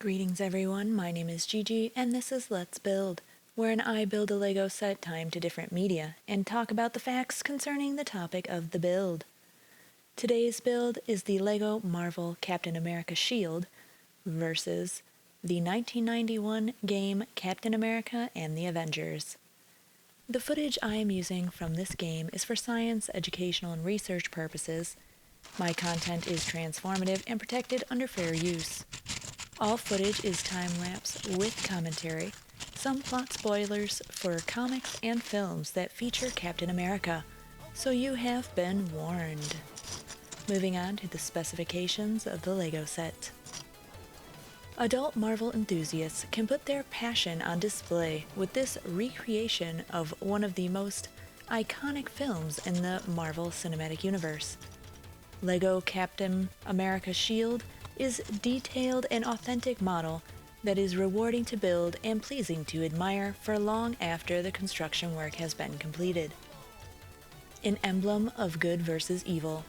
Greetings everyone, my name is Gigi and this is Let's Build, wherein I build a LEGO set timed to different media and talk about the facts concerning the topic of the build. Today's build is the LEGO Marvel Captain America Shield versus the 1991 game Captain America and the Avengers. The footage I am using from this game is for science, educational, and research purposes. My content is transformative and protected under fair use. All footage is time-lapse with commentary, some plot spoilers for comics and films that feature Captain America, so you have been warned. Moving on to the specifications of the LEGO set. Adult Marvel enthusiasts can put their passion on display with this recreation of one of the most iconic films in the Marvel Cinematic Universe. LEGO Captain America Shield is a detailed and authentic model that is rewarding to build and pleasing to admire for long after the construction work has been completed. An emblem of good versus evil.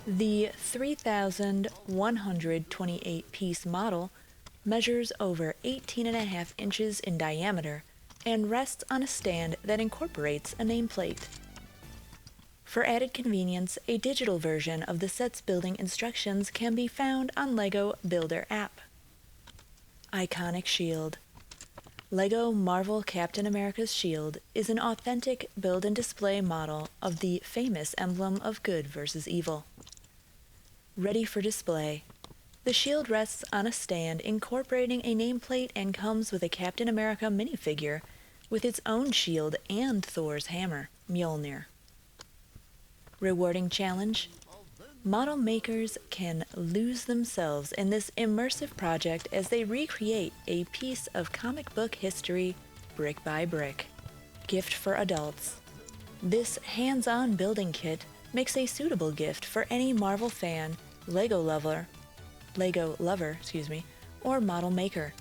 The 3,128-piece model measures over 18.5 inches in diameter and rests on a stand that incorporates a nameplate. For added convenience, a digital version of the set's building instructions can be found on LEGO Builder app. Iconic Shield. LEGO Marvel Captain America's Shield is an authentic build and display model of the famous emblem of good versus evil. Ready for display. The shield rests on a stand incorporating a nameplate and comes with a Captain America minifigure with its own shield and Thor's hammer, Mjolnir. Rewarding challenge. Model makers can lose themselves in this immersive project as they recreate a piece of comic book history brick by brick. Gift for adults. This hands-on building kit makes a suitable gift for any Marvel fan, Lego lover, or model maker.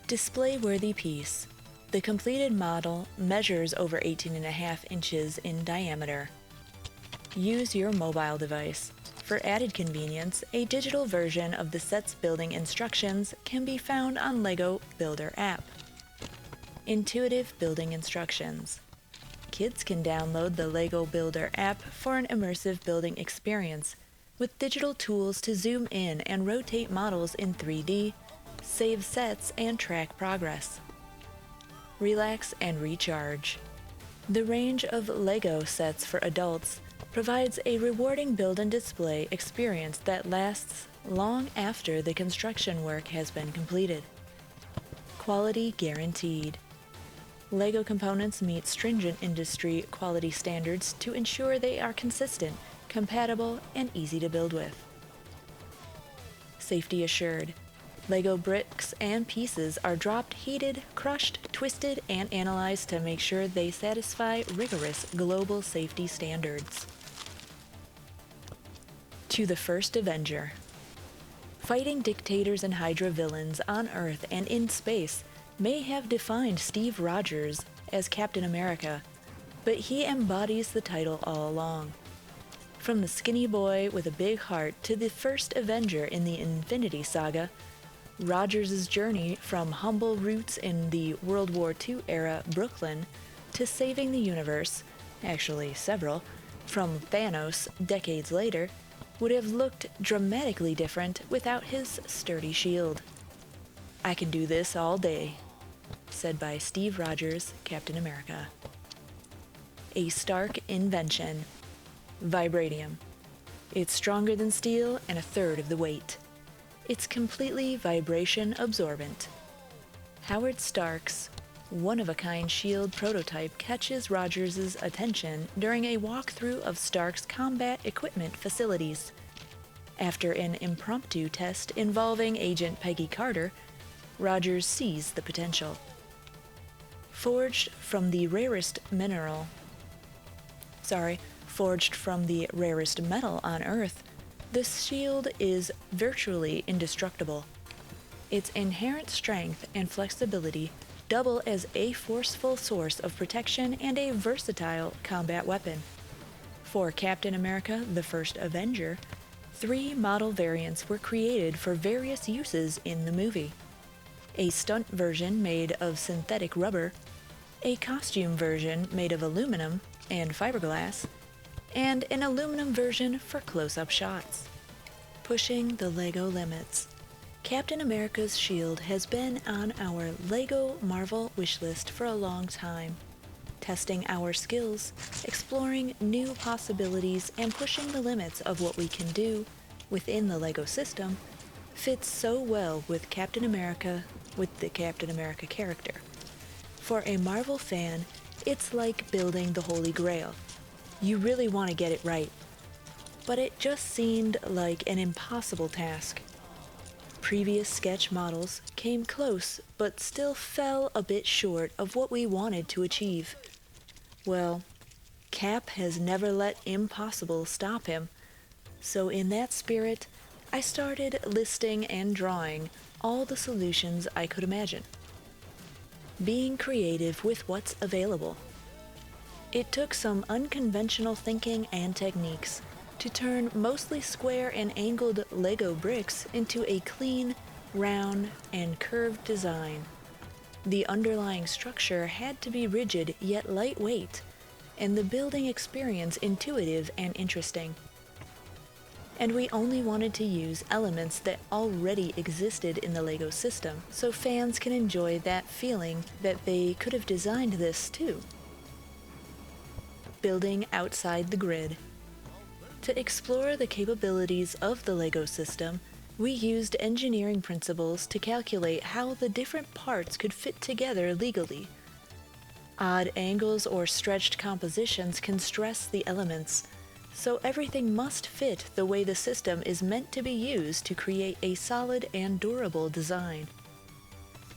Display-worthy piece. The completed model measures over 18.5 inches in diameter. Use your mobile device. For added convenience, a digital version of the set's building instructions can be found on LEGO Builder app. Intuitive building instructions. Kids can download the LEGO Builder app for an immersive building experience with digital tools to zoom in and rotate models in 3D, save sets, and track progress. Relax and recharge. The range of LEGO sets for adults provides a rewarding build and display experience that lasts long after the construction work has been completed. Quality guaranteed. LEGO components meet stringent industry quality standards to ensure they are consistent, compatible, and easy to build with. Safety assured. LEGO bricks and pieces are dropped, heated, crushed, twisted, and analyzed to make sure they satisfy rigorous global safety standards. To the first Avenger. Fighting dictators and Hydra villains on Earth and in space may have defined Steve Rogers as Captain America, but he embodies the title all along. From the skinny boy with a big heart to the first Avenger in the Infinity Saga, Rogers' journey from humble roots in the World War II era Brooklyn to saving the universe, actually several, from Thanos decades later, would have looked dramatically different without his sturdy shield. "I can do this all day," said by Steve Rogers, Captain America. A Stark invention. Vibranium. It's stronger than steel and a third of the weight. It's completely vibration absorbent. Howard Stark's one-of-a-kind shield prototype catches Rogers' attention during a walkthrough of Stark's combat equipment facilities. After an impromptu test involving Agent Peggy Carter, Rogers sees the potential. Forged from the rarest metal on Earth, the shield is virtually indestructible. Its inherent strength and flexibility double as a forceful source of protection and a versatile combat weapon. For Captain America, the First Avenger, 3 model variants were created for various uses in the movie. a stunt version made of synthetic rubber, a costume version made of aluminum and fiberglass, and an aluminum version for close-up shots. Pushing the LEGO limits. Captain America's shield has been on our LEGO Marvel wishlist for a long time. Testing our skills, exploring new possibilities, and pushing the limits of what we can do within the LEGO system fits so well with the Captain America character. For a Marvel fan, it's like building the Holy Grail. You really want to get it right. But it just seemed like an impossible task. Previous sketch models came close, but still fell a bit short of what we wanted to achieve. Well, Cap has never let impossible stop him, so in that spirit, I started listing and drawing all the solutions I could imagine. Being creative with what's available. It took some unconventional thinking and techniques to turn mostly square and angled LEGO bricks into a clean, round, and curved design. The underlying structure had to be rigid yet lightweight, and the building experience intuitive and interesting. And we only wanted to use elements that already existed in the LEGO system, so fans can enjoy that feeling that they could have designed this too. Building outside the grid. To explore the capabilities of the LEGO system, we used engineering principles to calculate how the different parts could fit together legally. Odd angles or stretched compositions can stress the elements, so everything must fit the way the system is meant to be used to create a solid and durable design.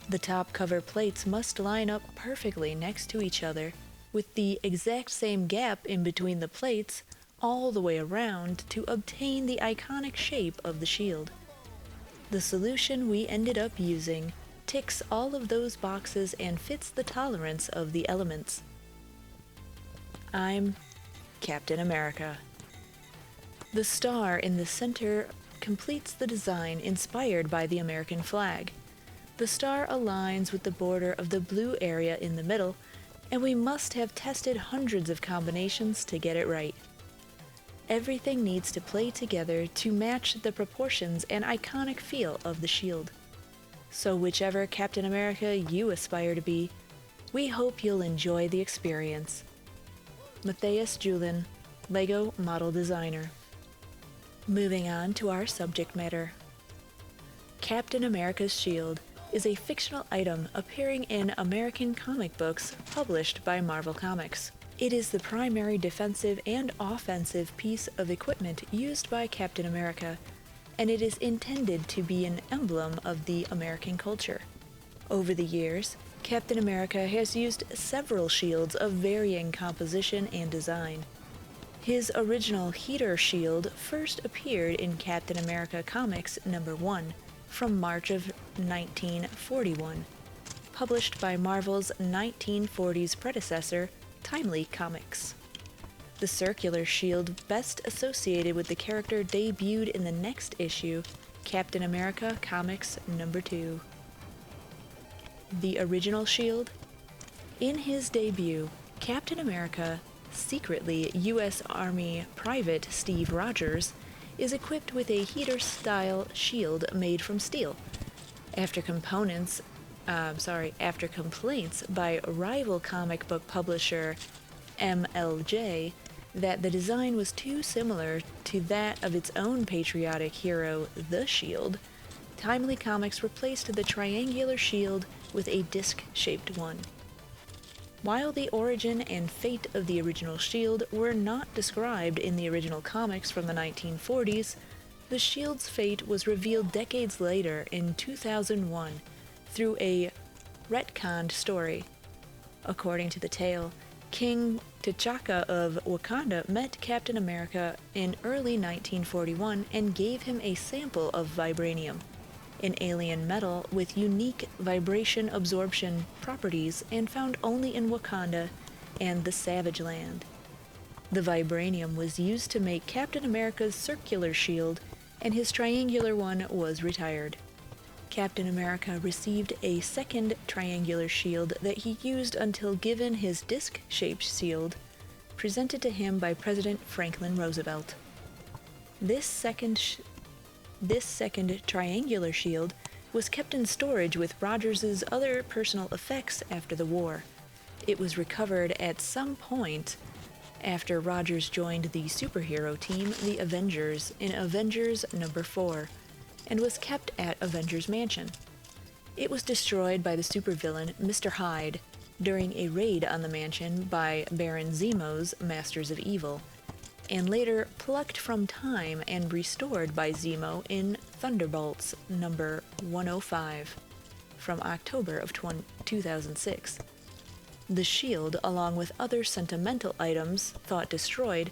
The top cover plates must line up perfectly next to each other, with the exact same gap in between the plates all the way around to obtain the iconic shape of the shield. The solution we ended up using ticks all of those boxes and fits the tolerance of the elements. I'm Captain America. The star in the center completes the design inspired by the American flag. The star aligns with the border of the blue area in the middle, and we must have tested hundreds of combinations to get it right. Everything needs to play together to match the proportions and iconic feel of the shield. So whichever Captain America you aspire to be, we hope you'll enjoy the experience. Matthias Julin, LEGO Model Designer. Moving on to our subject matter. Captain America's shield is a fictional item appearing in American comic books published by Marvel Comics. It is the primary defensive and offensive piece of equipment used by Captain America, and it is intended to be an emblem of the American culture. Over the years, Captain America has used several shields of varying composition and design. His original heater shield first appeared in Captain America Comics #1 from March of 1941, published by Marvel's 1940s predecessor, Timely Comics. The circular shield best associated with the character debuted in the next issue, Captain America Comics #2. The original shield? In his debut, Captain America, secretly U.S. Army Private Steve Rogers, is equipped with a heater-style shield made from steel. After complaints by rival comic book publisher MLJ that the design was too similar to that of its own patriotic hero, The Shield, Timely Comics replaced the triangular shield with a disc-shaped one. While the origin and fate of the original shield were not described in the original comics from the 1940s, the shield's fate was revealed decades later in 2001 through a retconned story. According to the tale, King T'Chaka of Wakanda met Captain America in early 1941 and gave him a sample of vibranium, an alien metal with unique vibration absorption properties and found only in Wakanda and the Savage Land. The vibranium was used to make Captain America's circular shield, and his triangular one was retired. Captain America received a second triangular shield that he used until given his disc-shaped shield presented to him by President Franklin Roosevelt. This second triangular shield was kept in storage with Rogers' other personal effects after the war. It was recovered at some point after Rogers joined the superhero team, the Avengers, in Avengers number 4, and was kept at Avengers Mansion. It was destroyed by the supervillain Mr. Hyde during a raid on the mansion by Baron Zemo's Masters of Evil, and later plucked from time and restored by Zemo in Thunderbolts number 105 from October of 2006. The shield, along with other sentimental items thought destroyed,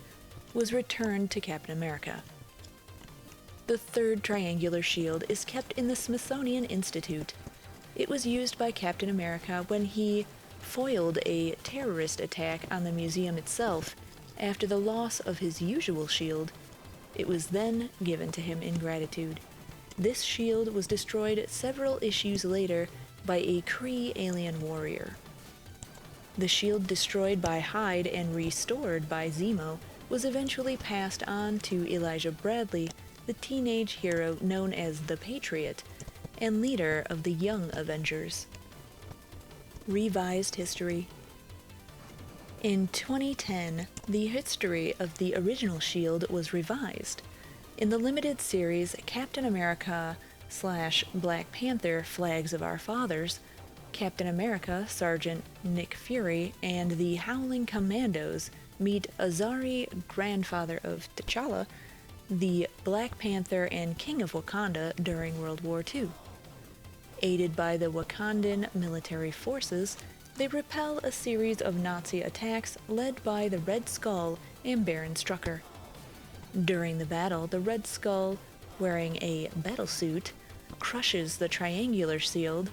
was returned to Captain America. The third triangular shield is kept in the Smithsonian Institute. It was used by Captain America when he foiled a terrorist attack on the museum itself after the loss of his usual shield. It was then given to him in gratitude. This shield was destroyed several issues later by a Kree alien warrior. The shield destroyed by Hyde and restored by Zemo was eventually passed on to Elijah Bradley, the teenage hero known as the Patriot and leader of the Young Avengers. Revised history. In 2010, the history of the original shield was revised. In the limited series Captain America / Black Panther Flags of Our Fathers, Captain America, Sergeant Nick Fury, and the Howling Commandos meet Azari, grandfather of T'Challa, the Black Panther and King of Wakanda during World War II. Aided by the Wakandan military forces, they repel a series of Nazi attacks led by the Red Skull and Baron Strucker. During the battle, the Red Skull, wearing a battlesuit, crushes the triangular shield,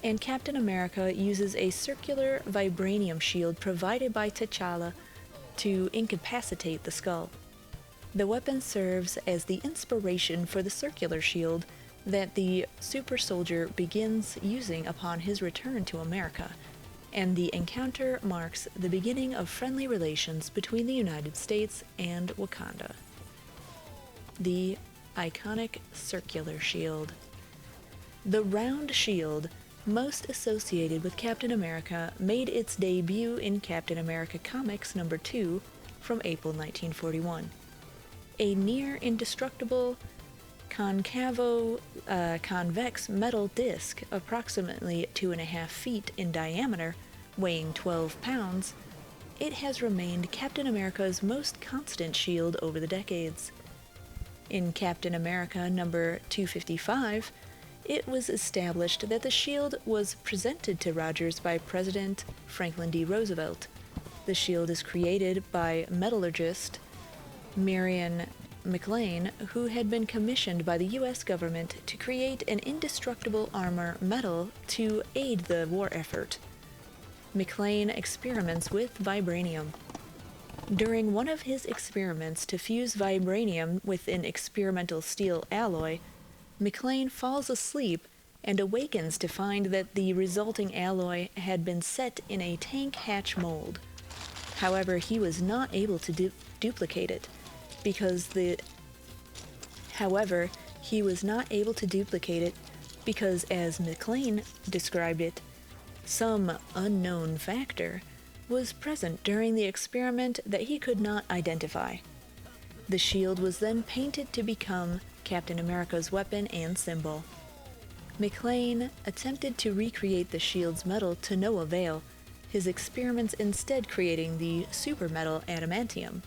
and Captain America uses a circular vibranium shield provided by T'Challa to incapacitate the skull. The weapon serves as the inspiration for the circular shield that the super soldier begins using upon his return to America, and the encounter marks the beginning of friendly relations between the United States and Wakanda. The iconic circular shield. The round shield, most associated with Captain America, made its debut in Captain America Comics number 2 from April 1941. A near-indestructible convex metal disc approximately 2.5 feet in diameter, weighing 12 pounds, it has remained Captain America's most constant shield over the decades. In Captain America number 255, it was established that the shield was presented to Rogers by President Franklin D. Roosevelt. The shield is created by metallurgist Marion McLean, who had been commissioned by the U.S. government to create an indestructible armor metal to aid the war effort. McLean experiments with vibranium. During one of his experiments to fuse vibranium with an experimental steel alloy, McLean falls asleep and awakens to find that the resulting alloy had been set in a tank hatch mold. However, he was not able to duplicate it because as McLean described it, some unknown factor was present during the experiment that he could not identify. The shield was then painted to become Captain America's weapon and symbol. McLean attempted to recreate the shield's metal to no avail, his experiments instead creating the super metal adamantium.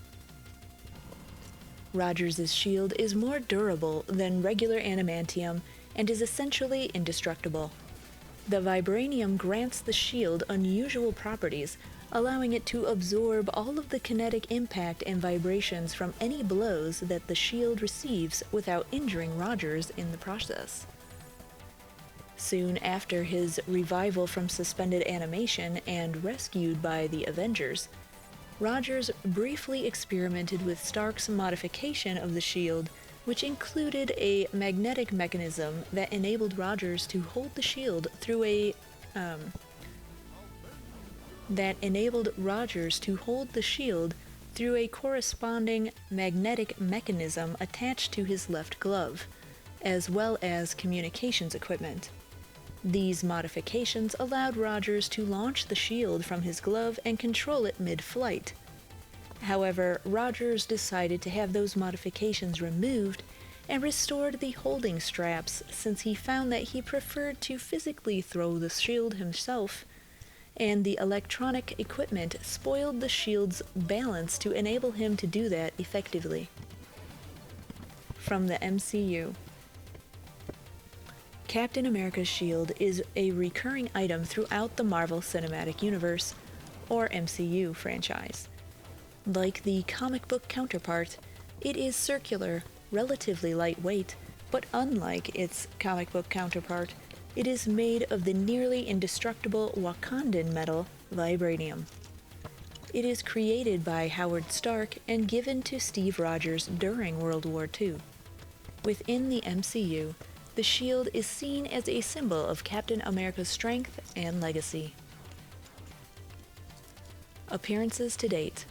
Rogers' shield is more durable than regular adamantium and is essentially indestructible. The vibranium grants the shield unusual properties, allowing it to absorb all of the kinetic impact and vibrations from any blows that the shield receives without injuring Rogers in the process. Soon after his revival from suspended animation and rescued by the Avengers, Rogers briefly experimented with Stark's modification of the shield which included a magnetic mechanism that enabled Rogers to hold the shield through a corresponding magnetic mechanism attached to his left glove, as well as communications equipment. These modifications allowed Rogers to launch the shield from his glove and control it mid-flight. However, Rogers decided to have those modifications removed and restored the holding straps, since he found that he preferred to physically throw the shield himself, and the electronic equipment spoiled the shield's balance to enable him to do that effectively. From the MCU. Captain America's shield is a recurring item throughout the Marvel Cinematic Universe, or MCU, franchise. Like the comic book counterpart, it is circular, relatively lightweight, but unlike its comic book counterpart, it is made of the nearly indestructible Wakandan metal, vibranium. It is created by Howard Stark and given to Steve Rogers during World War II. Within the MCU, the shield is seen as a symbol of Captain America's strength and legacy. Appearances to date.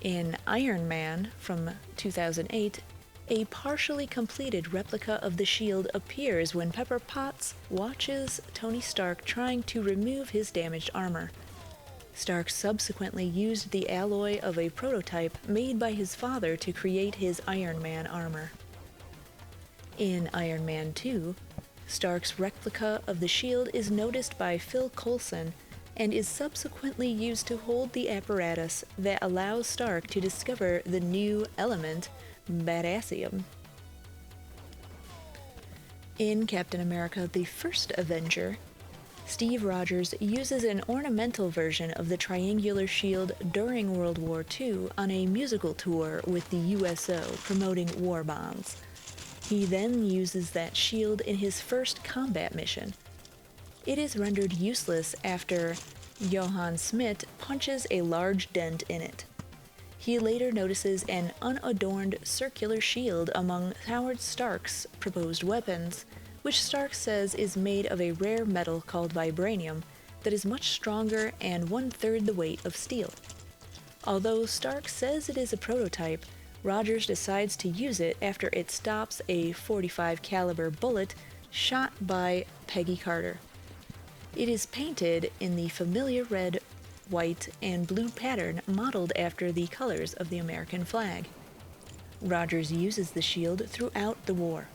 In Iron Man from 2008, a partially completed replica of the shield appears when Pepper Potts watches Tony Stark trying to remove his damaged armor. Stark subsequently used the alloy of a prototype made by his father to create his Iron Man armor. In Iron Man 2, Stark's replica of the shield is noticed by Phil Coulson and is subsequently used to hold the apparatus that allows Stark to discover the new element, badassium. In Captain America: The First Avenger, Steve Rogers uses an ornamental version of the triangular shield during World War II on a musical tour with the USO promoting war bonds. He then uses that shield in his first combat mission. It is rendered useless after Johann Schmidt punches a large dent in it. He later notices an unadorned circular shield among Howard Stark's proposed weapons, which Stark says is made of a rare metal called vibranium that is much stronger and 1/3 the weight of steel. Although Stark says it is a prototype, Rogers decides to use it after it stops a .45 caliber bullet shot by Peggy Carter. It is painted in the familiar red, white, and blue pattern modeled after the colors of the American flag. Rogers uses the shield throughout the war.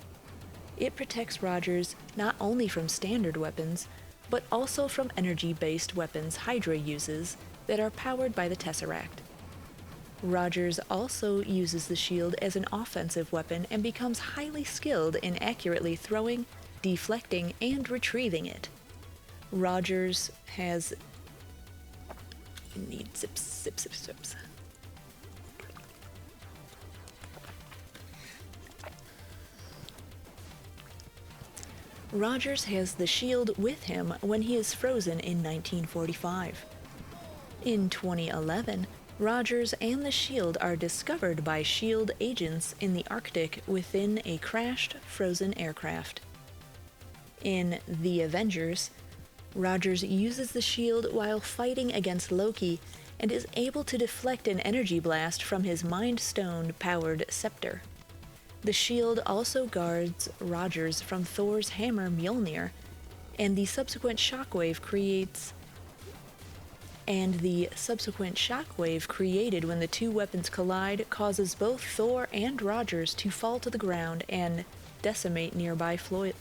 It protects Rogers not only from standard weapons, but also from energy-based weapons Hydra uses that are powered by the Tesseract. Rogers also uses the shield as an offensive weapon and becomes highly skilled in accurately throwing, deflecting, and retrieving it. Rogers has... Sips. Rogers has the shield with him when he is frozen in 1945. In 2011, Rogers and the shield are discovered by shield agents in the Arctic within a crashed, frozen aircraft. In The Avengers, Rogers uses the shield while fighting against Loki and is able to deflect an energy blast from his Mind Stone-powered scepter. The shield also guards Rogers from Thor's hammer Mjolnir, and the subsequent shockwave created when the two weapons collide causes both Thor and Rogers to fall to the ground and decimate nearby foliage.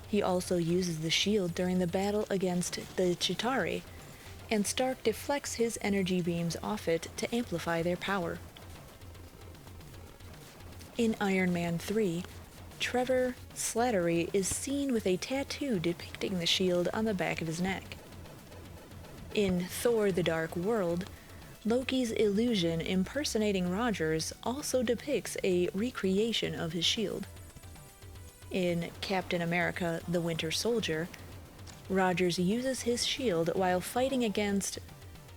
He also uses the shield during the battle against the Chitauri, and Stark deflects his energy beams off it to amplify their power. In Iron Man 3, Trevor Slattery is seen with a tattoo depicting the shield on the back of his neck. In Thor: The Dark World, Loki's illusion impersonating Rogers also depicts a recreation of his shield. In Captain America: The Winter Soldier, Rogers uses his shield while fighting against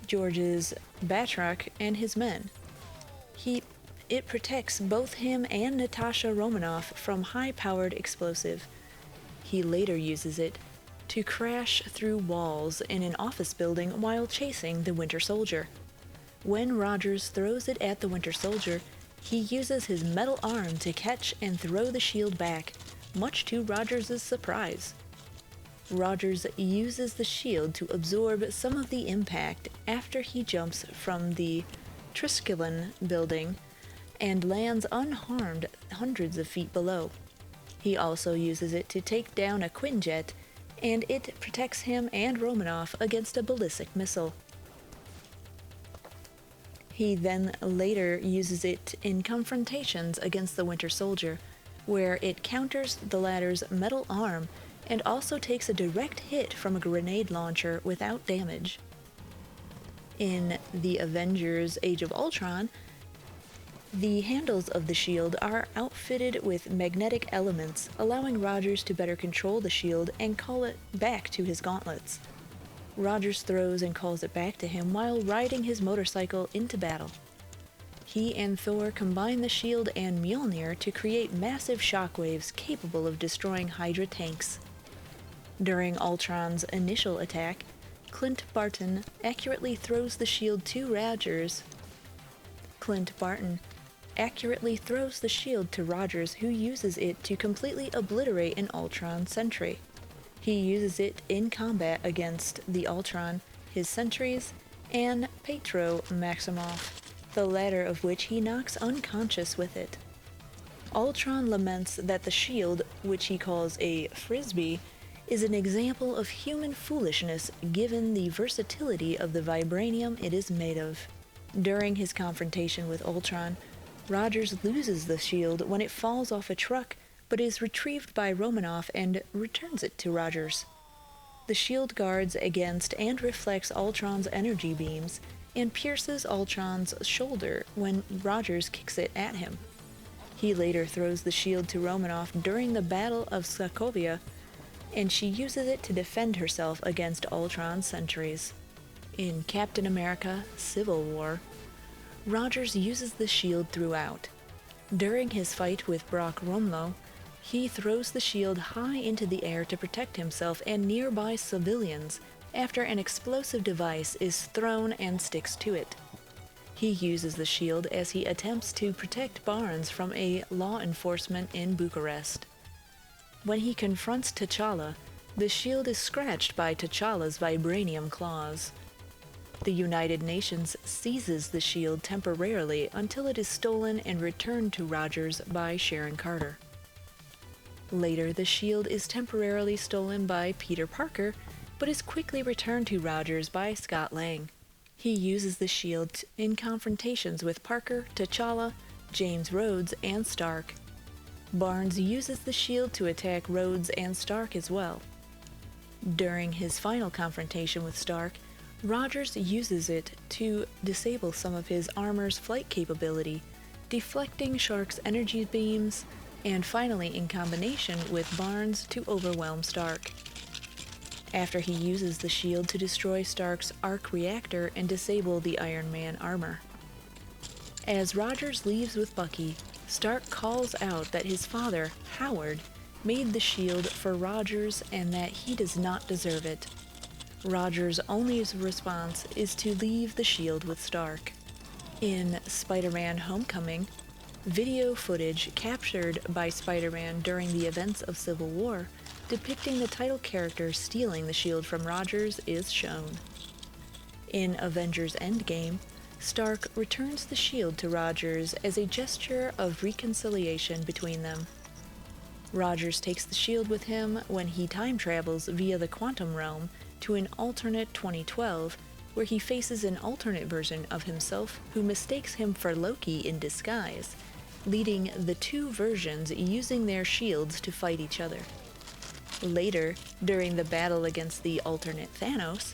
George's Batroc and his men. It protects both him and Natasha Romanoff from high-powered explosive. He later uses it to crash through walls in an office building while chasing the Winter Soldier. When Rogers throws it at the Winter Soldier, he uses his metal arm to catch and throw the shield back, much to Rogers' surprise. Rogers uses the shield to absorb some of the impact after he jumps from the Triskelion building and lands unharmed hundreds of feet below. He also uses it to take down a Quinjet, and it protects him and Romanoff against a ballistic missile. He then later uses it in confrontations against the Winter Soldier, where it counters the latter's metal arm and also takes a direct hit from a grenade launcher without damage. In the Avengers Age of Ultron, the handles of the shield are outfitted with magnetic elements, allowing Rogers to better control the shield and call it back to his gauntlets. Rogers throws and calls it back to him while riding his motorcycle into battle. He and Thor combine the shield and Mjolnir to create massive shockwaves capable of destroying Hydra tanks. During Ultron's initial attack, Clint Barton accurately throws the shield to Rogers. Who uses it to completely obliterate an Ultron sentry. He uses it in combat against the Ultron, his sentries, and Petro Maximoff, the latter of which he knocks unconscious with it. Ultron laments that the shield, which he calls a frisbee, is an example of human foolishness given the versatility of the vibranium it is made of. During his confrontation with Ultron, Rogers loses the shield when it falls off a truck, but is retrieved by Romanoff and returns it to Rogers. The shield guards against and reflects Ultron's energy beams and pierces Ultron's shoulder when Rogers kicks it at him. He later throws the shield to Romanoff during the Battle of Sokovia, and she uses it to defend herself against Ultron's sentries. In Captain America: Civil War, Rogers uses the shield throughout. During his fight with Brock Rumlow, he throws the shield high into the air to protect himself and nearby civilians after an explosive device is thrown and sticks to it. He uses the shield as he attempts to protect Barnes from a law enforcement in Bucharest. When he confronts T'Challa, the shield is scratched by T'Challa's vibranium claws. The United Nations seizes the shield temporarily until it is stolen and returned to Rogers by Sharon Carter. Later, the shield is temporarily stolen by Peter Parker, but is quickly returned to Rogers by Scott Lang. He uses the shield in confrontations with Parker, T'Challa, James Rhodes, and Stark. Barnes uses the shield to attack Rhodes and Stark as well. During his final confrontation with Stark, Rogers uses it to disable some of his armor's flight capability, deflecting Stark's energy beams, and finally in combination with Barnes to overwhelm Stark. After he uses the shield to destroy Stark's arc reactor and disable the Iron Man armor. As Rogers leaves with Bucky, Stark calls out that his father, Howard, made the shield for Rogers and that he does not deserve it. Rogers' only response is to leave the shield with Stark. In Spider-Man: Homecoming, video footage captured by Spider-Man during the events of Civil War depicting the title character stealing the shield from Rogers is shown. In Avengers: Endgame, Stark returns the shield to Rogers as a gesture of reconciliation between them. Rogers takes the shield with him when he time travels via the quantum realm to an alternate 2012, where he faces an alternate version of himself who mistakes him for Loki in disguise, leading the two versions using their shields to fight each other. Later, during the battle against the alternate Thanos,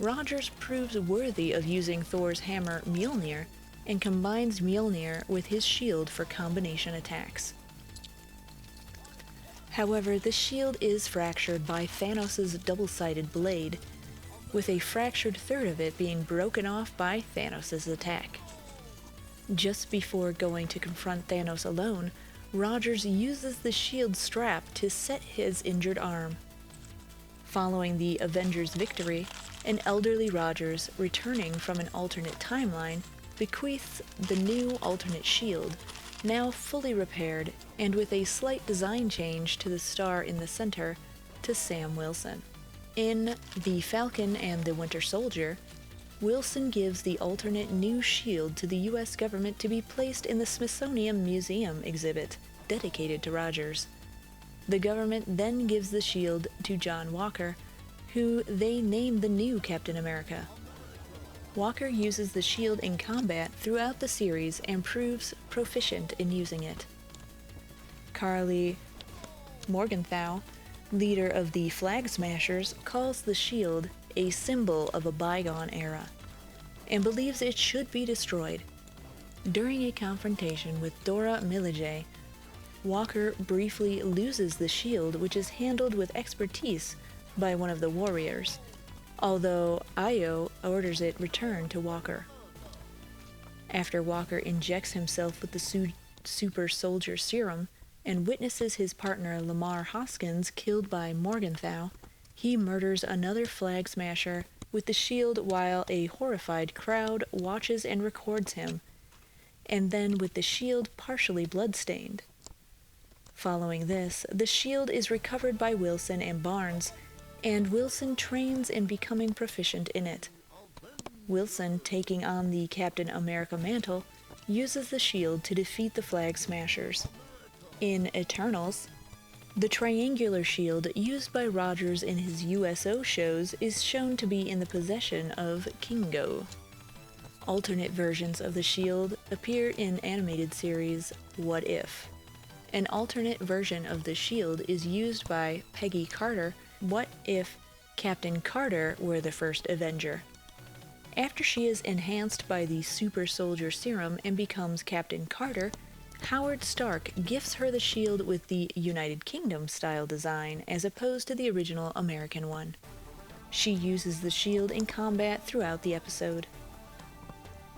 Rogers proves worthy of using Thor's hammer Mjolnir and combines Mjolnir with his shield for combination attacks. However, the shield is fractured by Thanos' double-sided blade, with a fractured third of it being broken off by Thanos' attack. Just before going to confront Thanos alone, Rogers uses the shield strap to set his injured arm. Following the Avengers' victory, an elderly Rogers, returning from an alternate timeline, bequeaths the new alternate shield, now fully repaired and with a slight design change to the star in the center, to Sam Wilson. In The Falcon and the Winter Soldier, Wilson gives the alternate new shield to the US government to be placed in the Smithsonian Museum exhibit dedicated to Rogers. The government then gives the shield to John Walker, who they name the new Captain America. Walker uses the shield in combat throughout the series and proves proficient in using it. Carly Morgenthau, leader of the Flag Smashers, calls the shield a symbol of a bygone era, and believes it should be destroyed. During a confrontation with Dora Milaje, Walker briefly loses the shield, which is handled with expertise by one of the warriors, although Io orders it returned to Walker. After Walker injects himself with the super soldier serum and witnesses his partner Lamar Hoskins killed by Morgenthau, he murders another Flag Smasher with the shield while a horrified crowd watches and records him, and then with the shield partially bloodstained. Following this, the shield is recovered by Wilson and Barnes, and Wilson trains in becoming proficient in it. Wilson, taking on the Captain America mantle, uses the shield to defeat the Flag Smashers. In Eternals, the triangular shield used by Rogers in his USO shows is shown to be in the possession of Kingo. Alternate versions of the shield appear in animated series What If. An alternate version of the shield is used by Peggy Carter. What if Captain Carter were the first Avenger? After she is enhanced by the super soldier serum and becomes Captain Carter, Howard Stark gifts her the shield with the United Kingdom style design as opposed to the original American one. She uses the shield in combat throughout the episode.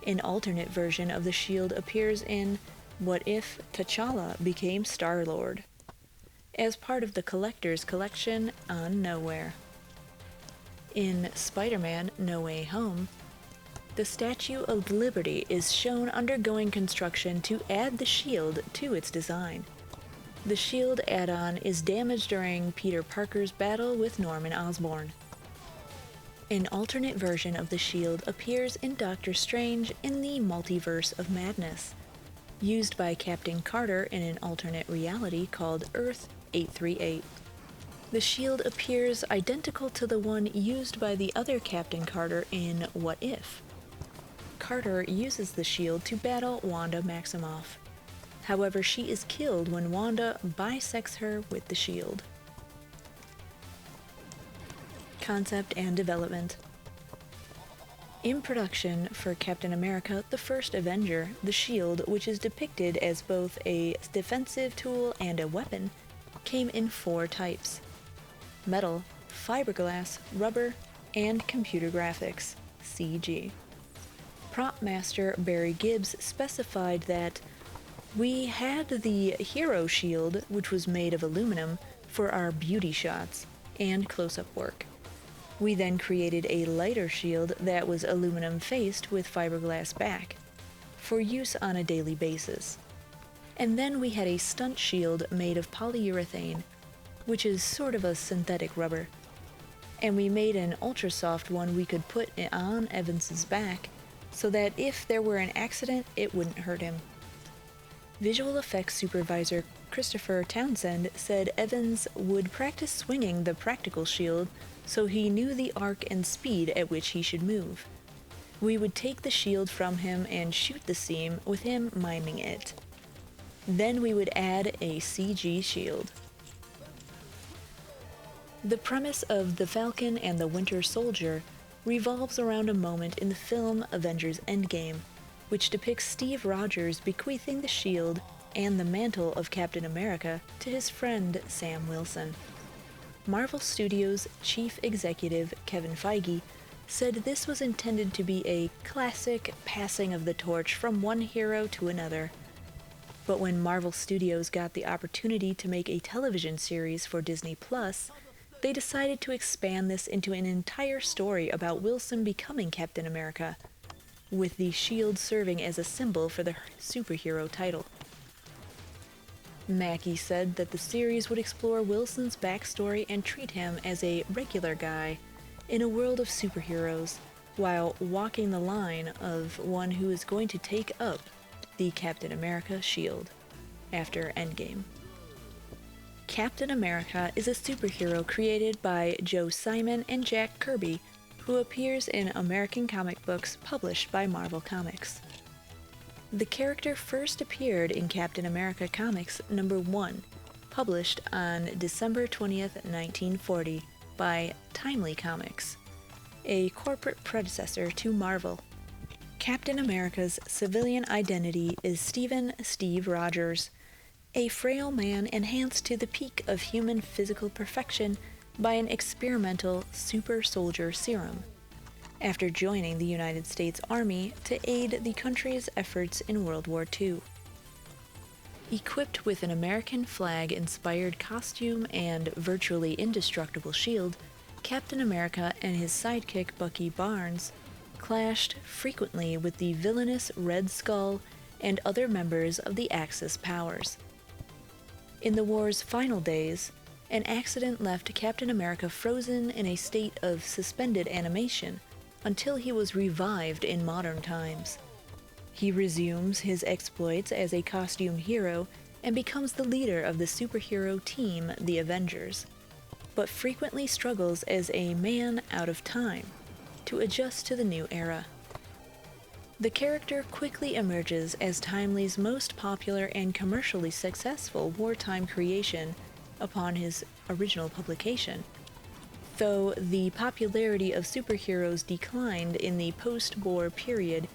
An alternate version of the shield appears in What If T'Challa Became Star-Lord, as part of the Collector's Collection on Nowhere. In Spider-Man No Way Home, the Statue of Liberty is shown undergoing construction to add the shield to its design. The shield add-on is damaged during Peter Parker's battle with Norman Osborn. An alternate version of the shield appears in Doctor Strange in the Multiverse of Madness, used by Captain Carter in an alternate reality called Earth 838. The shield appears identical to the one used by the other Captain Carter in What If. Carter uses the shield to battle Wanda Maximoff. However, she is killed when Wanda bisects her with the shield. Concept and development. In production for Captain America, the First Avenger, the shield, which is depicted as both a defensive tool and a weapon, came in 4 types: metal, fiberglass, rubber, and computer graphics, CG. Prop master Barry Gibbs specified that we had the hero shield, which was made of aluminum, for our beauty shots and close-up work. We then created a lighter shield that was aluminum faced with fiberglass back, for use on a daily basis. And then we had a stunt shield made of polyurethane, which is sort of a synthetic rubber. And we made an ultra-soft one we could put on Evans's back, so that if there were an accident, it wouldn't hurt him. Visual effects supervisor Christopher Townsend said Evans would practice swinging the practical shield so he knew the arc and speed at which he should move. We would take the shield from him and shoot the seam with him miming it. Then we would add a CG shield. The premise of The Falcon and the Winter Soldier revolves around a moment in the film Avengers Endgame, which depicts Steve Rogers bequeathing the shield and the mantle of Captain America to his friend Sam Wilson. Marvel Studios chief executive Kevin Feige said this was intended to be a classic passing of the torch from one hero to another. But when Marvel Studios got the opportunity to make a television series for Disney Plus, they decided to expand this into an entire story about Wilson becoming Captain America, with the shield serving as a symbol for the superhero title. Mackie said that the series would explore Wilson's backstory and treat him as a regular guy in a world of superheroes, while walking the line of one who is going to take up the Captain America shield after Endgame. Captain America is a superhero created by Joe Simon and Jack Kirby, who appears in American comic books published by Marvel Comics. The character first appeared in Captain America Comics #1, published on December 20th, 1940, by Timely Comics, a corporate predecessor to Marvel. Captain America's civilian identity is Steve Rogers, a frail man enhanced to the peak of human physical perfection by an experimental super soldier serum, after joining the United States Army to aid the country's efforts in World War II. Equipped with an American flag-inspired costume and virtually indestructible shield, Captain America and his sidekick Bucky Barnes clashed frequently with the villainous Red Skull and other members of the Axis powers. In the war's final days, an accident left Captain America frozen in a state of suspended animation until he was revived in modern times. He resumes his exploits as a costume hero and becomes the leader of the superhero team, the Avengers, but frequently struggles as a man out of time to adjust to the new era. The character quickly emerges as Timely's most popular and commercially successful wartime creation upon his original publication, though the popularity of superheroes declined in the post-war period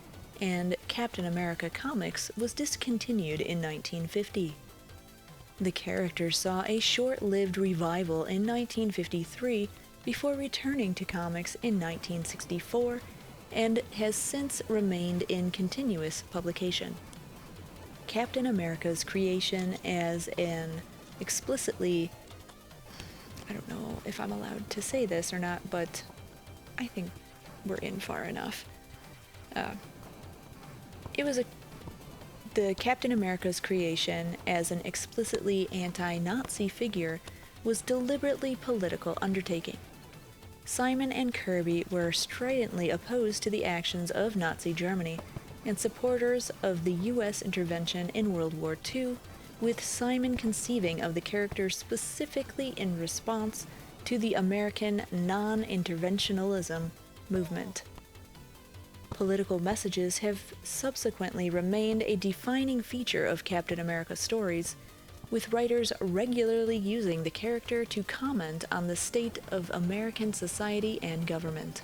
and Captain America Comics was discontinued in 1950. The character saw a short-lived revival in 1953 before returning to comics in 1964 and has since remained in continuous publication. Captain America's creation as an explicitly, I don't know if I'm allowed to say this or not, but I think we're in far enough. The Captain America's creation as an explicitly anti-Nazi figure was deliberately political undertaking. Simon and Kirby were stridently opposed to the actions of Nazi Germany and supporters of the U.S. intervention in World War II, with Simon conceiving of the character specifically in response to the American non-interventionalism movement. Political messages have subsequently remained a defining feature of Captain America stories, with writers regularly using the character to comment on the state of American society and government.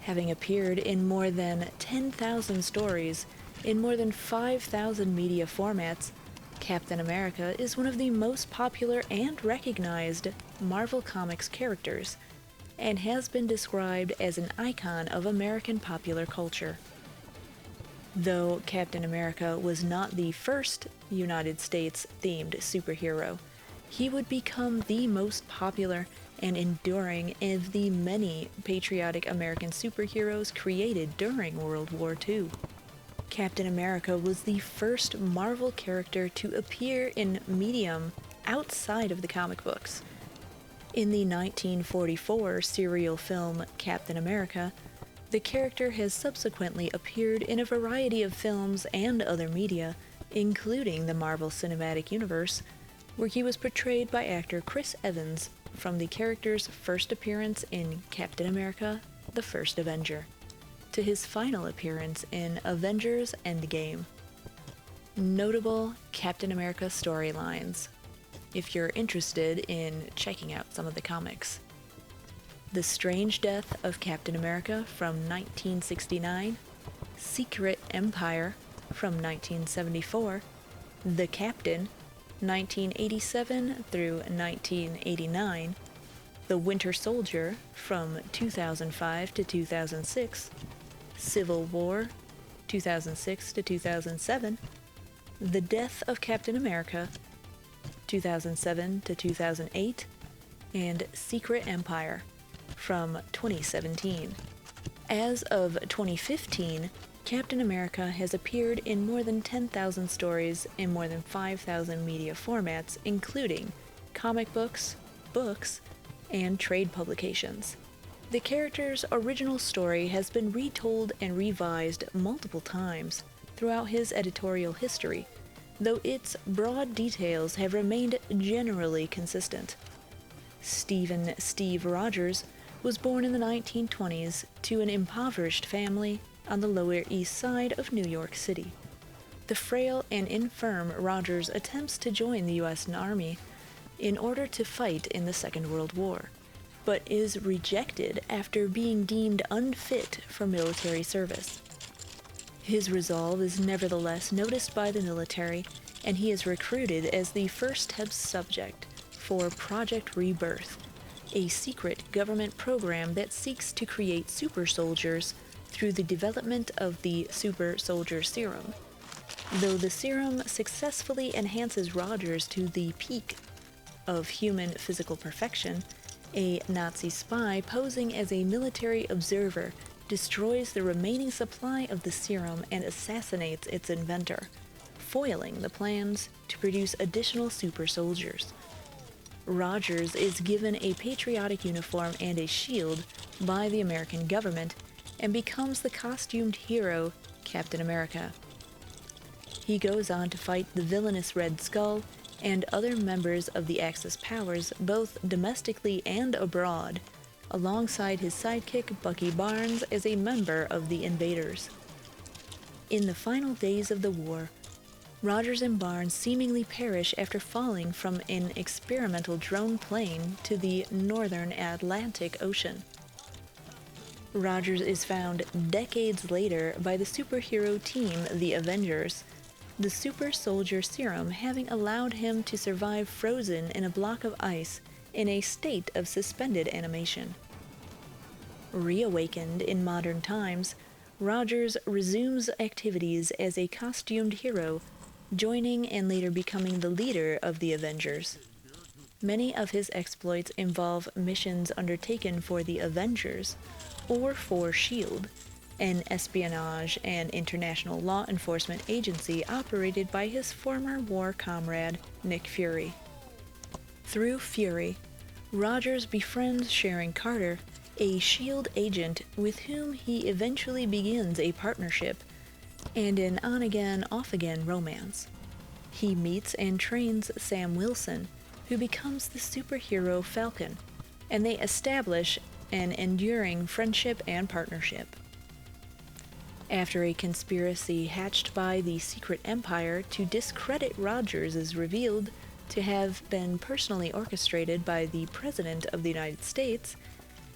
Having appeared in more than 10,000 stories in more than 5,000 media formats, Captain America is one of the most popular and recognized Marvel Comics characters, and has been described as an icon of American popular culture. Though Captain America was not the first United States-themed superhero, he would become the most popular and enduring of the many patriotic American superheroes created during World War II. Captain America was the first Marvel character to appear in medium outside of the comic books. In the 1944 serial film Captain America, the character has subsequently appeared in a variety of films and other media, including the Marvel Cinematic Universe, where he was portrayed by actor Chris Evans from the character's first appearance in Captain America: The First Avenger, to his final appearance in Avengers Endgame. Notable Captain America storylines, if you're interested in checking out some of the comics. The Strange Death of Captain America from 1969, Secret Empire from 1974, The Captain, 1987 through 1989, The Winter Soldier from 2005 to 2006, Civil War 2006 to 2007, The Death of Captain America 2007 to 2008, and Secret Empire from 2017. As of 2015, Captain America has appeared in more than 10,000 stories in more than 5,000 media formats, including comic books, books, and trade publications. The character's original story has been retold and revised multiple times throughout his editorial history, though its broad details have remained generally consistent. Steve Rogers was born in the 1920s to an impoverished family on the Lower East Side of New York City. The frail and infirm Rogers attempts to join the U.S. Army in order to fight in the Second World War, but is rejected after being deemed unfit for military service. His resolve is nevertheless noticed by the military, and he is recruited as the first test subject for Project Rebirth, a secret government program that seeks to create super soldiers through the development of the super soldier serum. Though the serum successfully enhances Rogers to the peak of human physical perfection, a Nazi spy posing as a military observer destroys the remaining supply of the serum and assassinates its inventor, foiling the plans to produce additional super soldiers. Rogers is given a patriotic uniform and a shield by the American government and becomes the costumed hero Captain America. He goes on to fight the villainous Red Skull and other members of the Axis powers both domestically and abroad, alongside his sidekick Bucky Barnes as a member of the Invaders. In the final days of the war, Rogers and Barnes seemingly perish after falling from an experimental drone plane to the northern Atlantic Ocean. Rogers is found decades later by the superhero team, the Avengers, the super soldier serum having allowed him to survive frozen in a block of ice in a state of suspended animation. Reawakened in modern times, Rogers resumes activities as a costumed hero, joining and later becoming the leader of the Avengers. Many of his exploits involve missions undertaken for the Avengers or for S.H.I.E.L.D., an espionage and international law enforcement agency operated by his former war comrade, Nick Fury. Through Fury, Rogers befriends Sharon Carter, a S.H.I.E.L.D. agent with whom he eventually begins a partnership and an on-again, off-again romance. He meets and trains Sam Wilson, who becomes the superhero Falcon, and they establish an enduring friendship and partnership. After a conspiracy hatched by the Secret Empire to discredit Rogers is revealed to have been personally orchestrated by the President of the United States,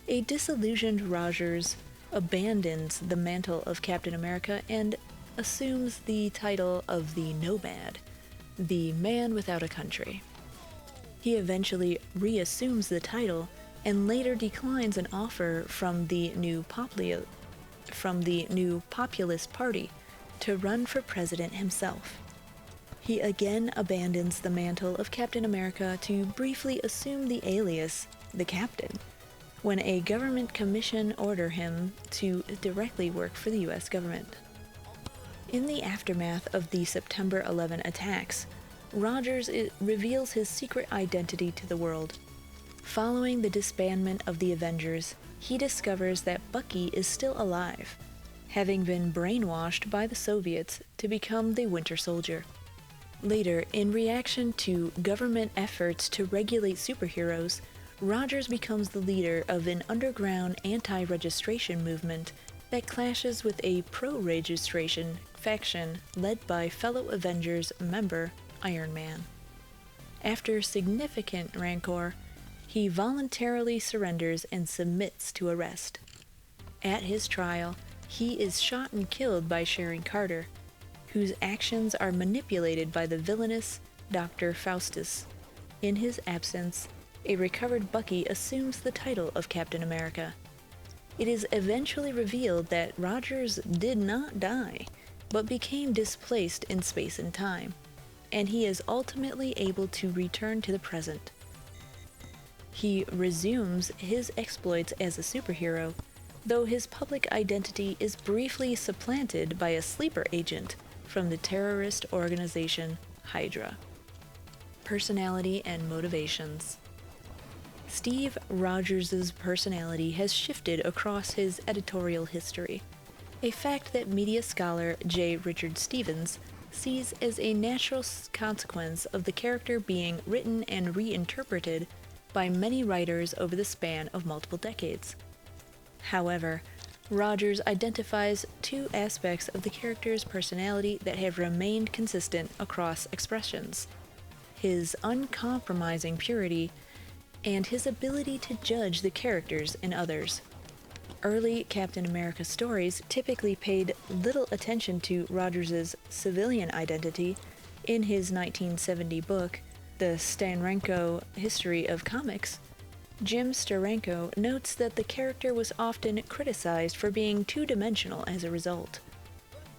a disillusioned Rogers abandons the mantle of Captain America and assumes the title of the Nomad, the man without a country. He eventually reassumes the title and later declines an offer from the new Populist Party to run for president himself. He again abandons the mantle of Captain America to briefly assume the alias, the Captain, when a government commission order him to directly work for the U.S. government. In the aftermath of the September 11 attacks, Rogers reveals his secret identity to the world. Following the disbandment of the Avengers, he discovers that Bucky is still alive, having been brainwashed by the Soviets to become the Winter Soldier. Later, in reaction to government efforts to regulate superheroes, Rogers becomes the leader of an underground anti-registration movement that clashes with a pro-registration faction led by fellow Avengers member Iron Man. After significant rancor, he voluntarily surrenders and submits to arrest. At his trial, he is shot and killed by Sharon Carter, whose actions are manipulated by the villainous Dr. Faustus. In his absence, a recovered Bucky assumes the title of Captain America. It is eventually revealed that Rogers did not die, but became displaced in space and time, and he is ultimately able to return to the present. He resumes his exploits as a superhero, though his public identity is briefly supplanted by a sleeper agent from the terrorist organization Hydra. Personality and motivations. Steve Rogers' personality has shifted across his editorial history, a fact that media scholar J. Richard Stevens sees as a natural consequence of the character being written and reinterpreted by many writers over the span of multiple decades. However, Rogers identifies two aspects of the character's personality that have remained consistent across expressions: his uncompromising purity and his ability to judge the characters in others. Early Captain America stories typically paid little attention to Rogers' civilian identity. In his 1970 book, The Steranko History of Comics, Jim Steranko notes that the character was often criticized for being two-dimensional as a result.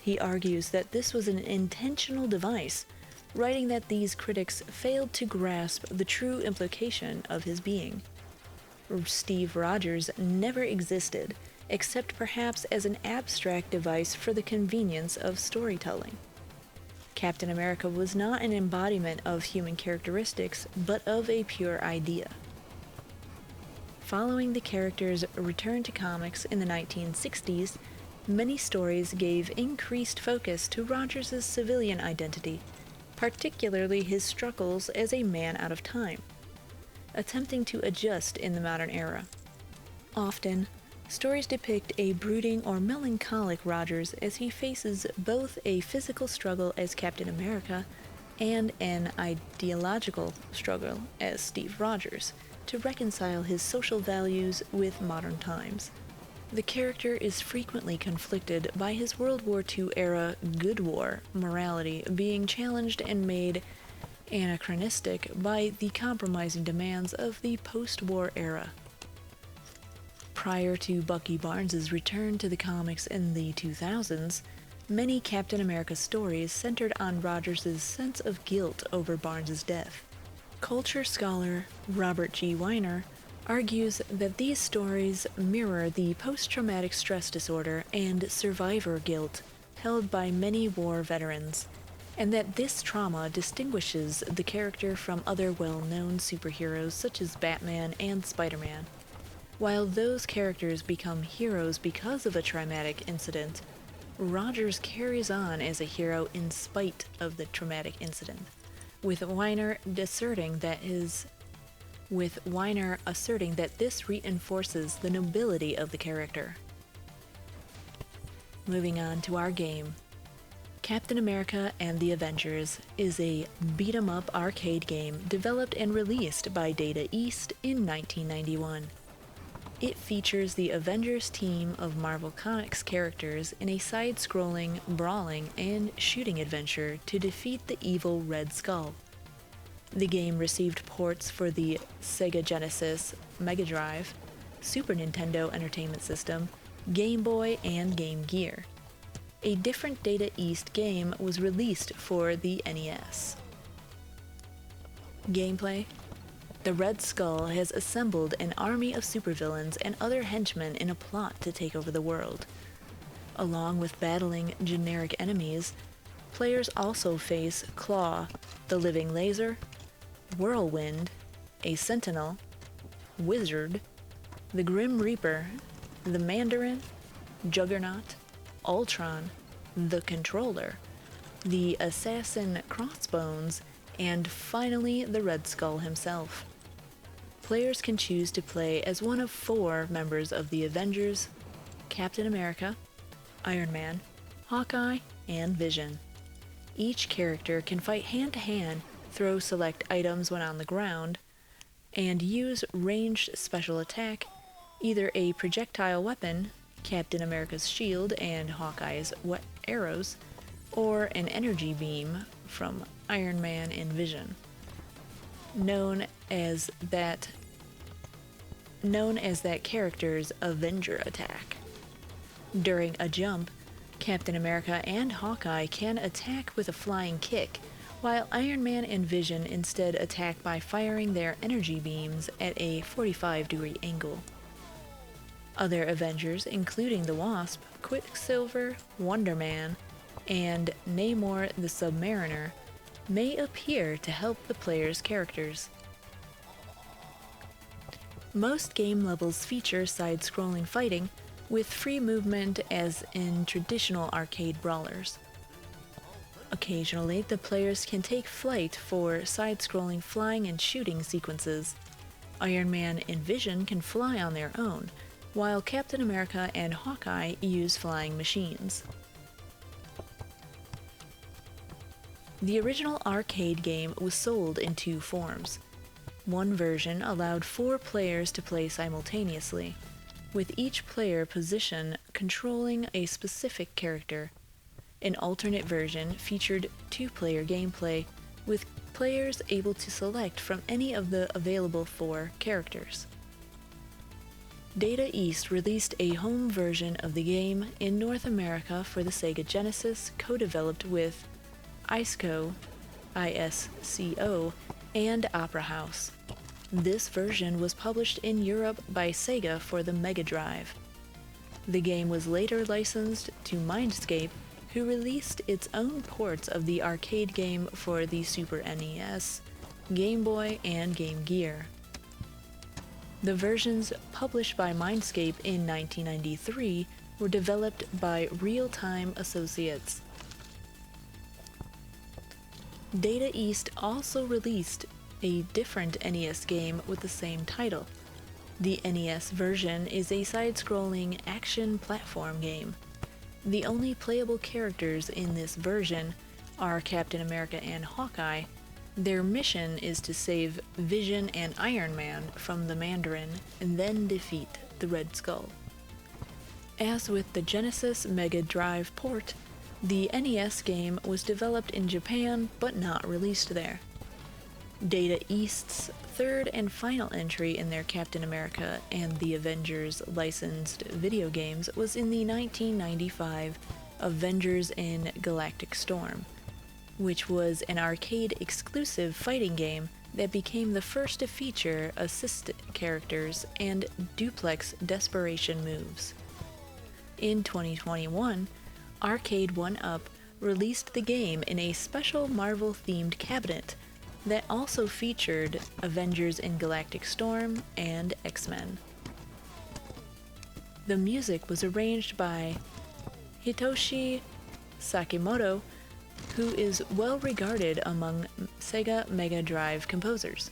He argues that this was an intentional device, writing that these critics failed to grasp the true implication of his being. Steve Rogers never existed, except perhaps as an abstract device for the convenience of storytelling. Captain America was not an embodiment of human characteristics, but of a pure idea. Following the character's return to comics in the 1960s, many stories gave increased focus to Rogers' civilian identity, particularly his struggles as a man out of time, attempting to adjust in the modern era. Often, stories depict a brooding or melancholic Rogers as he faces both a physical struggle as Captain America and an ideological struggle as Steve Rogers to reconcile his social values with modern times. The character is frequently conflicted by his World War II era good war morality being challenged and made anachronistic by the compromising demands of the post-war era. Prior to Bucky Barnes' return to the comics in the 2000s, many Captain America stories centered on Rogers' sense of guilt over Barnes' death. Culture scholar Robert G. Weiner argues that these stories mirror the post-traumatic stress disorder and survivor guilt held by many war veterans, and that this trauma distinguishes the character from other well-known superheroes such as Batman and Spider-Man. While those characters become heroes because of a traumatic incident, Rogers carries on as a hero in spite of the traumatic incident, with Weiner asserting that this reinforces the nobility of the character. Moving on to our game. Captain America and the Avengers is a beat-em-up arcade game developed and released by Data East in 1991. It features the Avengers team of Marvel Comics characters in a side-scrolling, brawling, and shooting adventure to defeat the evil Red Skull. The game received ports for the Sega Genesis, Mega Drive, Super Nintendo Entertainment System, Game Boy, and Game Gear. A different Data East game was released for the NES. Gameplay: the Red Skull has assembled an army of supervillains and other henchmen in a plot to take over the world. Along with battling generic enemies, players also face Claw, the Living Laser, Whirlwind, a Sentinel, Wizard, the Grim Reaper, the Mandarin, Juggernaut, Ultron, the Controller, the Assassin Crossbones, and finally the Red Skull himself. Players can choose to play as one of 4 members of the Avengers: Captain America, Iron Man, Hawkeye, and Vision. Each character can fight hand-to-hand, throw select items when on the ground, and use ranged special attack, either a projectile weapon, Captain America's shield and Hawkeye's wet arrows, or an energy beam from Iron Man and Vision. known as that character's Avenger attack. During a jump, Captain America and Hawkeye can attack with a flying kick, while Iron Man and Vision instead attack by firing their energy beams at a 45-degree angle. Other Avengers, including the Wasp, Quicksilver, Wonder Man, and Namor the Submariner, may appear to help the player's characters. Most game levels feature side-scrolling fighting, with free movement as in traditional arcade brawlers. Occasionally, the players can take flight for side-scrolling flying and shooting sequences. Iron Man and Vision can fly on their own, while Captain America and Hawkeye use flying machines. The original arcade game was sold in two forms. One version allowed 4 players to play simultaneously, with each player position controlling a specific character. An alternate version featured 2-player gameplay, with players able to select from any of the available 4 characters. Data East released a home version of the game in North America for the Sega Genesis, co-developed with ISCO, and Opera House. This version was published in Europe by Sega for the Mega Drive. The game was later licensed to Mindscape, who released its own ports of the arcade game for the Super NES, Game Boy, and Game Gear. The versions published by Mindscape in 1993 were developed by Real Time Associates. Data East also released a different NES game with the same title. The NES version is a side-scrolling action platform game. The only playable characters in this version are Captain America and Hawkeye. Their mission is to save Vision and Iron Man from the Mandarin and then defeat the Red Skull. As with the Genesis Mega Drive port, the NES game was developed in Japan but not released there. Data East's third and final entry in their Captain America and the Avengers licensed video games was in the 1995 Avengers in Galactic Storm, which an an arcade-exclusive fighting game that became the first to feature assist characters and duplex desperation moves. In 2021, Arcade 1-Up released the game in a special Marvel-themed cabinet that also featured Avengers in Galactic Storm and X-Men. The music was arranged by Hitoshi Sakimoto, who is well regarded among Sega Mega Drive composers.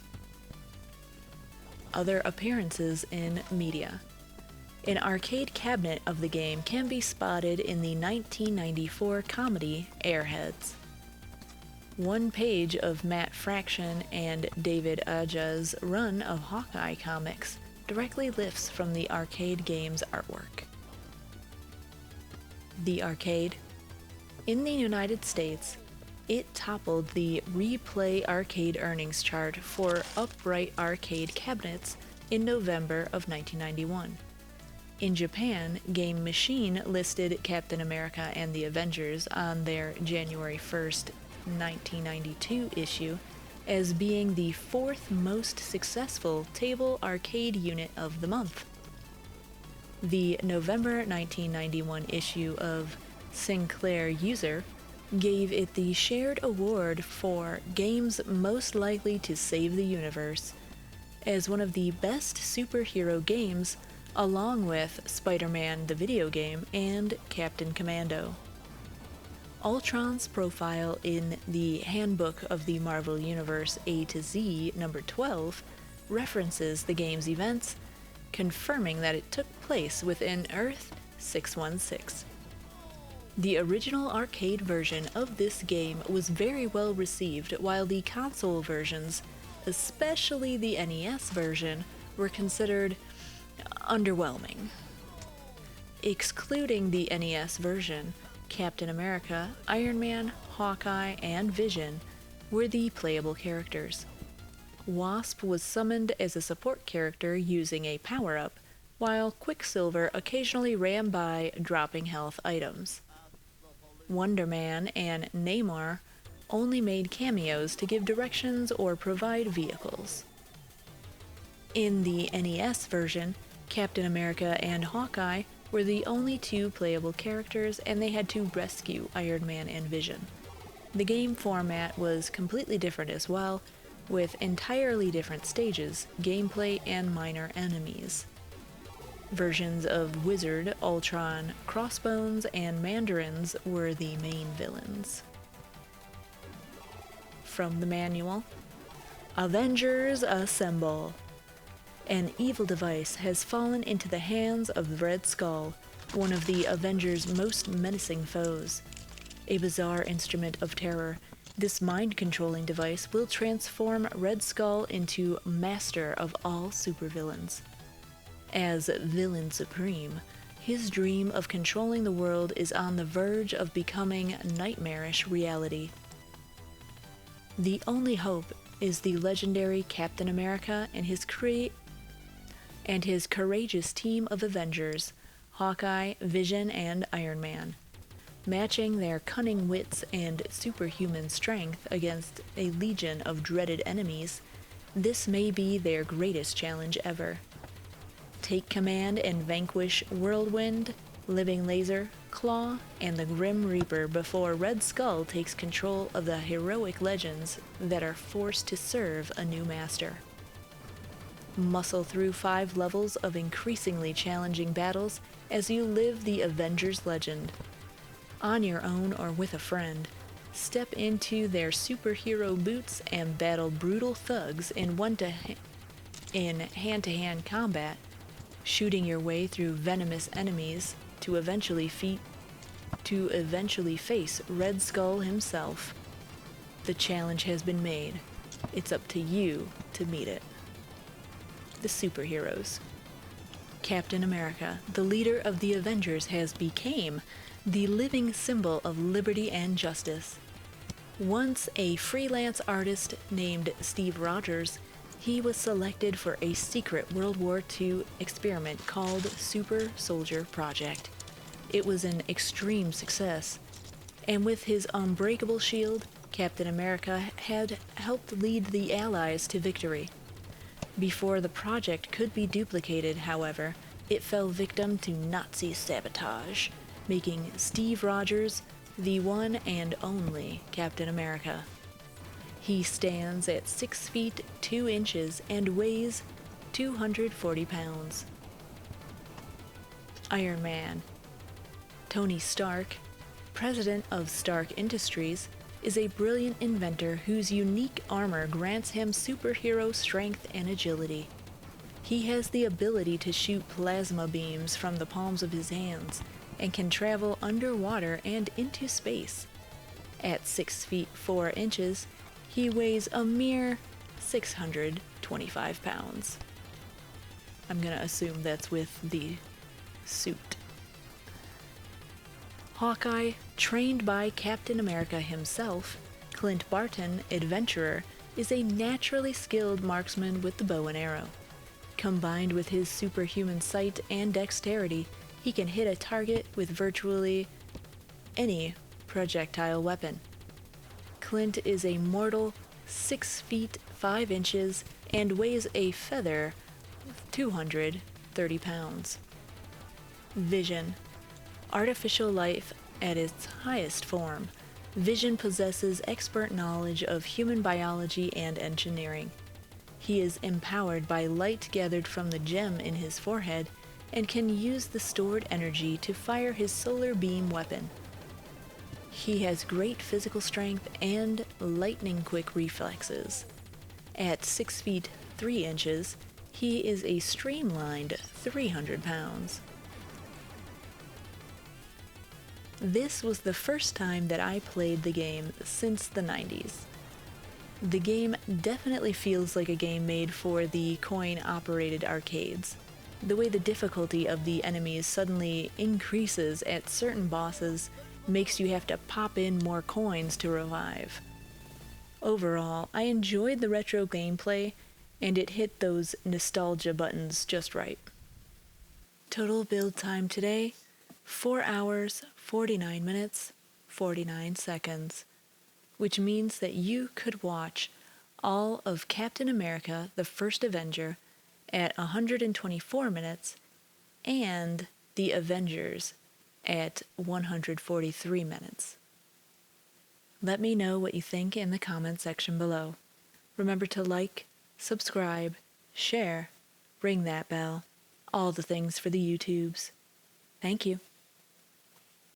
Other appearances in media. An arcade cabinet of the game can be spotted in the 1994 comedy Airheads. One page of Matt Fraction and David Aja's run of Hawkeye comics directly lifts from the arcade game's artwork. The arcade. In the United States, it toppled the Replay Arcade earnings chart for upright arcade cabinets in November of 1991. In Japan, Game Machine listed Captain America and the Avengers on their January 1st, 1992 issue as being the 4th most successful table arcade unit of the month. The November 1991 issue of Sinclair User gave it the shared award for games most likely to save the universe as one of the best superhero games, along with Spider-Man the video game and Captain Commando. Ultron's profile in the Handbook of the Marvel Universe A to Z number 12 references the game's events, confirming that it took place within Earth 616. The original arcade version of this game was very well received, while the console versions, especially the NES version, were considered underwhelming. Excluding the NES version, Captain America, Iron Man, Hawkeye, and Vision were the playable characters. Wasp was summoned as a support character using a power-up, while Quicksilver occasionally ran by dropping health items. Wonder Man and Namor only made cameos to give directions or provide vehicles. In the NES version, Captain America and Hawkeye were the only two playable characters, and they had to rescue Iron Man and Vision. The game format was completely different as well, with entirely different stages, gameplay, and minor enemies. Versions of Wizard, Ultron, Crossbones, and Mandarins were the main villains. From the manual, Avengers Assemble! An evil device has fallen into the hands of Red Skull, one of the Avengers' most menacing foes. A bizarre instrument of terror, this mind-controlling device will transform Red Skull into master of all supervillains. As Villain Supreme, his dream of controlling the world is on the verge of becoming nightmarish reality. The only hope is the legendary Captain America and his courageous team of Avengers, Hawkeye, Vision, and Iron Man. Matching their cunning wits and superhuman strength against a legion of dreaded enemies, this may be their greatest challenge ever. Take command and vanquish Whirlwind, Living Laser, Claw, and the Grim Reaper before Red Skull takes control of the heroic legends that are forced to serve a new master. Muscle through 5 levels of increasingly challenging battles as you live the Avengers legend. On your own or with a friend, step into their superhero boots and battle brutal thugs in hand-to-hand combat, shooting your way through venomous enemies to eventually face Red Skull himself. The challenge has been made. It's up to you to meet it. The superheroes. Captain America, the leader of the Avengers, has become the living symbol of liberty and justice. Once a freelance artist named Steve Rogers, he was selected for a secret World War II experiment called Super Soldier Project. It was an extreme success, and with his unbreakable shield, Captain America had helped lead the Allies to victory. Before the project could be duplicated, however, it fell victim to Nazi sabotage, making Steve Rogers the one and only Captain America. He stands at 6 feet 2 inches and weighs 240 pounds. Iron Man. Tony Stark, president of Stark Industries, is a brilliant inventor whose unique armor grants him superhero strength and agility. He has the ability to shoot plasma beams from the palms of his hands and can travel underwater and into space. At 6 feet 4 inches, he weighs a mere 625 pounds. I'm gonna assume that's with the suit. Hawkeye, trained by Captain America himself, Clint Barton, adventurer, is a naturally skilled marksman with the bow and arrow. Combined with his superhuman sight and dexterity, he can hit a target with virtually any projectile weapon. Clint is a mortal 6 feet 5 inches and weighs a feather 230 pounds. Vision. Artificial life at its highest form, Vision possesses expert knowledge of human biology and engineering. He is empowered by light gathered from the gem in his forehead and can use the stored energy to fire his solar beam weapon. He has great physical strength and lightning-quick reflexes. At 6 feet 3 inches, he is a streamlined 300 pounds. This was the first time that I played the game since the 90s. The game definitely feels like a game made for the coin-operated arcades. The way the difficulty of the enemies suddenly increases at certain bosses makes you have to pop in more coins to revive. Overall, I enjoyed the retro gameplay, and it hit those nostalgia buttons just right. Total build time today, 4 hours, 49 minutes, 49 seconds, which means that you could watch all of Captain America, the First Avenger, at 124 minutes, and the Avengers at 143 minutes. Let me know what you think in the comment section below. Remember to like, subscribe, share, ring that bell, all the things for the YouTubes. Thank you.